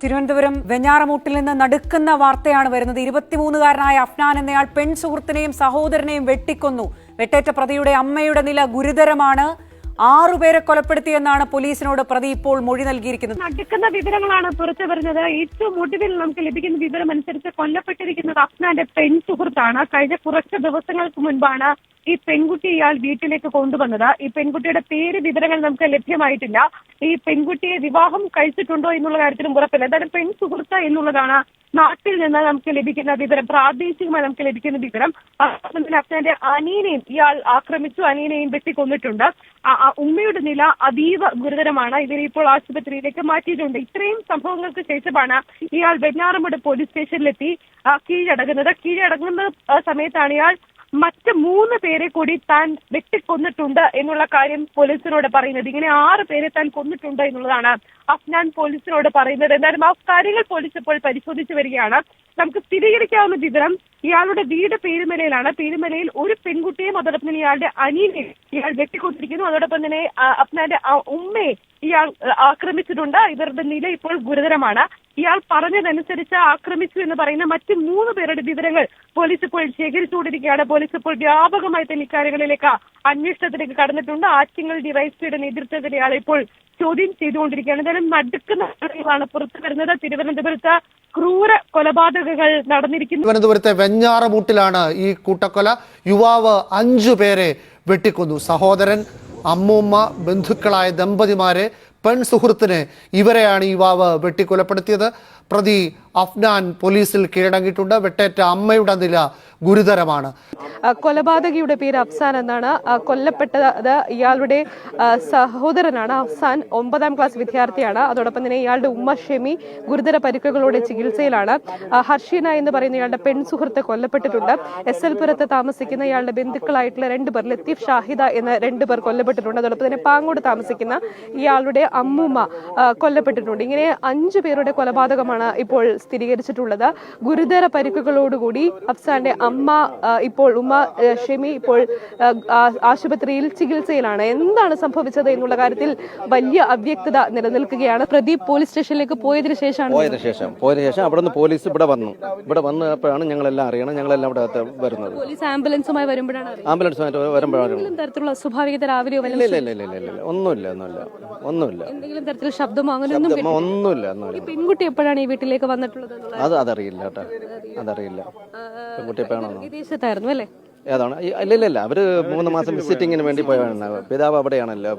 തിരുവനന്തപുരം വെഞ്ഞാറമൂട്ടിൽ നിന്ന് നടുക്കുന്ന വാർത്തയാണ് വരുന്നത്. 23-കാരനായ അഫ്നാൻ എന്നയാൾ പെൺസുഹൃത്തിനെയും സഹോദരനെയും വെട്ടിക്കൊന്നു. വെട്ടേറ്റ പ്രതിയുടെ അമ്മയുടെ നില ഗുരുതരമാണ്. 6 പേരെ കൊലപ്പെടുത്തിയെന്നാണ് പോലീസിനോട് പ്രതി ഇപ്പോൾ മൊഴി നൽകിയിരിക്കുന്നത്. നടുക്കുന്ന വിവരങ്ങളാണ് പുറത്തു വരുന്നത്. ഏറ്റവും ഒടുവിൽ നമുക്ക് ലഭിക്കുന്ന വിവരം അനുസരിച്ച് കൊല്ലപ്പെട്ടിരിക്കുന്നത് അഫ്നാന്റെ പെൺസുഹൃത്താണ്. കഴിഞ്ഞ കുറച്ച് ദിവസങ്ങൾക്ക് മുൻപാണ് ഈ പെൺകുട്ടി ഇയാൾ വീട്ടിലേക്ക് കൊണ്ടുവന്നത്. ഈ പെൺകുട്ടിയുടെ പേര് വിവരങ്ങൾ നമുക്ക് ലഭ്യമായിട്ടില്ല. ഈ പെൺകുട്ടിയെ വിവാഹം കഴിച്ചിട്ടുണ്ടോ എന്നുള്ള കാര്യത്തിലും ഉറപ്പില്ല. എന്തായാലും പെൺസുഹൃത്ത് എന്നുള്ളതാണ് നാട്ടിൽ നിന്ന് നമുക്ക് ലഭിക്കുന്ന വിവരം, പ്രാദേശികമായി നമുക്ക് ലഭിക്കുന്ന വിവരം. അഫ്നാന്റെ അനീനെയും ഇയാൾ ആക്രമിച്ചു, അനീനെയും വെട്ടിക്കൊന്നിട്ടുണ്ട്. ഉമ്മയുടെ നില അതീവ ഗുരുതരമാണ്. ഇവരെ ഇപ്പോൾ ആശുപത്രിയിലേക്ക് മാറ്റിയിട്ടുണ്ട്. ഇത്രയും സംഭവങ്ങൾക്ക് ശേഷമാണ് ഇയാൾ വെഞ്ഞാറമൂട് പോലീസ് സ്റ്റേഷനിലെത്തി കീഴടങ്ങുന്ന സമയത്താണ് ഇയാൾ മറ്റ് 3 പേരെ കൂടി താൻ വെട്ടിക്കൊന്നിട്ടുണ്ട് എന്നുള്ള കാര്യം പോലീസിനോട് പറയുന്നത്. ഇങ്ങനെ 6 പേരെ താൻ കൊന്നിട്ടുണ്ട് എന്നുള്ളതാണ് അഫ്നാൻ പോലീസിനോട് പറയുന്നത്. എന്തായാലും ആ കാര്യങ്ങൾ പോലീസ് ഇപ്പോൾ പരിശോധിച്ചു വരികയാണ്. നമുക്ക് സ്ഥിരീകരിക്കാവുന്ന വിവരം ഇയാളുടെ വീട് പേരുമലയിലാണ്. പേരുമലയിൽ ഒരു പെൺകുട്ടിയും അതോടൊപ്പം തന്നെ ഇയാളുടെ അനിയനെ ഇയാൾ വെട്ടിക്കൊണ്ടിരിക്കുന്നു. അതോടൊപ്പം തന്നെ അഫ്നാന്റെ ഉമ്മയെ ഇയാൾ ആക്രമിച്ചിട്ടുണ്ട്. ഇവരുടെ നില ഇപ്പോൾ ഗുരുതരമാണ്. ഇയാൾ പറഞ്ഞതനുസരിച്ച് ആക്രമിച്ചു എന്ന് പറയുന്ന മറ്റ് 3 പേരുടെ വിവരങ്ങൾ പോലീസ് ഇപ്പോൾ ശേഖരിച്ചുകൊണ്ടിരിക്കുകയാണ്. പോലീസ് ഇപ്പോൾ വ്യാപകമായി തന്നെ ഇക്കാര്യങ്ങളിലേക്ക് അന്വേഷണത്തിലേക്ക് കടന്നിട്ടുണ്ട്. ആറ്റിങ്ങൽ ഡിവൈഎസ്പിയുടെ നേതൃത്വത്തിൽ ഇയാളെ ഇപ്പോൾ ചോദ്യം ചെയ്തുകൊണ്ടിരിക്കുകയാണ്. എന്തായാലും നടുക്കുന്ന കാര്യങ്ങളാണ് പുറത്തു വരുന്നത്. തിരുവനന്തപുരത്ത് ക്രൂര കൊലപാതകങ്ങൾ നടന്നിരിക്കുന്നു. തിരുവനന്തപുരത്തെ വെഞ്ഞാറമൂട്ടിലാണ് ഈ കൂട്ടക്കൊല. യുവാവ് 5 പേരെ വെട്ടിക്കൊന്നു. സഹോദരൻ, അമ്മൂമ്മ, ബന്ധുക്കളായ ദമ്പതിമാരെ, പെൺസുഹൃത്തിനെ, ഇവരെയാണ് യുവാവ് വെട്ടിക്കൊലപ്പെടുത്തിയത്. പ്രതി അഫ്നാൻ പോലീസിൽ കീഴടങ്ങിയിട്ടുണ്ട്. വെട്ടേറ്റ അമ്മയുടെ നില ഗുരുതരമാണ്. കൊലപാതകിയുടെ പേര് അഫ്സാൻ എന്നാണ്. കൊല്ലപ്പെട്ടത് ഇയാളുടെ സഹോദരനാണ്. അഫ്സാൻ 9ാം ക്ലാസ് വിദ്യാർത്ഥിയാണ്. അതോടൊപ്പം തന്നെ ഇയാളുടെ ഉമ്മ ഷെമി ഗുരുതര പരിക്കുകളോടെ ചികിത്സയിലാണ്. ഹർഷീന എന്ന് പറയുന്ന ഇയാളുടെ പെൺസുഹൃത്ത് കൊല്ലപ്പെട്ടിട്ടുണ്ട്. SL പുരത്ത് താമസിക്കുന്ന ഇയാളുടെ ബന്ധുക്കളായിട്ടുള്ള 2 പേർ, ലത്തീഫ്, ഷാഹിദ എന്ന 2 പേർ കൊല്ലപ്പെട്ടിട്ടുണ്ട്. അതോടൊപ്പം തന്നെ പാങ്ങോട് താമസിക്കുന്ന ഇയാളുടെ അമ്മൂമ്മ കൊല്ലപ്പെട്ടിട്ടുണ്ട്. ഇങ്ങനെ 5 പേരുടെ കൊലപാതകമാണ് ഇപ്പോൾ സ്ഥിരീകരിച്ചിട്ടുള്ളത്. ഗുരുതര പരിക്കുകളോടുകൂടി അഫ്സാന്റെ അമ്മ ഇപ്പോൾ ഉമ്മ ഷെമി ഇപ്പോൾ ആശുപത്രിയിൽ ചികിത്സയിലാണ്. എന്താണ് സംഭവിച്ചത് എന്നുള്ള കാര്യത്തിൽ വലിയ അവ്യക്തത നിലനിൽക്കുകയാണ്. പ്രതി പോലീസ് സ്റ്റേഷനിലേക്ക് പോയതിനു ശേഷം അവിടെ നിന്ന് പോലീസ് ഇവിടെ വന്നപ്പോഴാണ് ഞങ്ങളെല്ലാം അറിയണം. ഞങ്ങളെല്ലാം ഇവിടെ വരുന്നത്. പോലീസ് ആംബുലൻസുമായി വരുമ്പോഴാണ് തരത്തിലുള്ള അസ്വാഭാവികത രാവിലെയോ ഒന്നുമില്ല. എന്തെങ്കിലും തരത്തിലുള്ള ശബ്ദമോ അങ്ങനെയൊന്നും ഒന്നുമില്ല. പെൺകുട്ടി എപ്പോഴാണ് ഈ വീട്ടിലേക്ക് വന്നിട്ടുള്ളത്? അതറിയില്ല കേട്ടോ, അതറിയില്ല. പെൺകുട്ടി എപ്പോഴാണോ വിദേശത്തായിരുന്നു അല്ലേ? ഏതാണ്? ഇല്ല, അവര് 3 മാസം വിസിറ്റിങ്ങിന് വേണ്ടി പോയാണ്. പിതാവ് അവിടെയാണല്ലോ.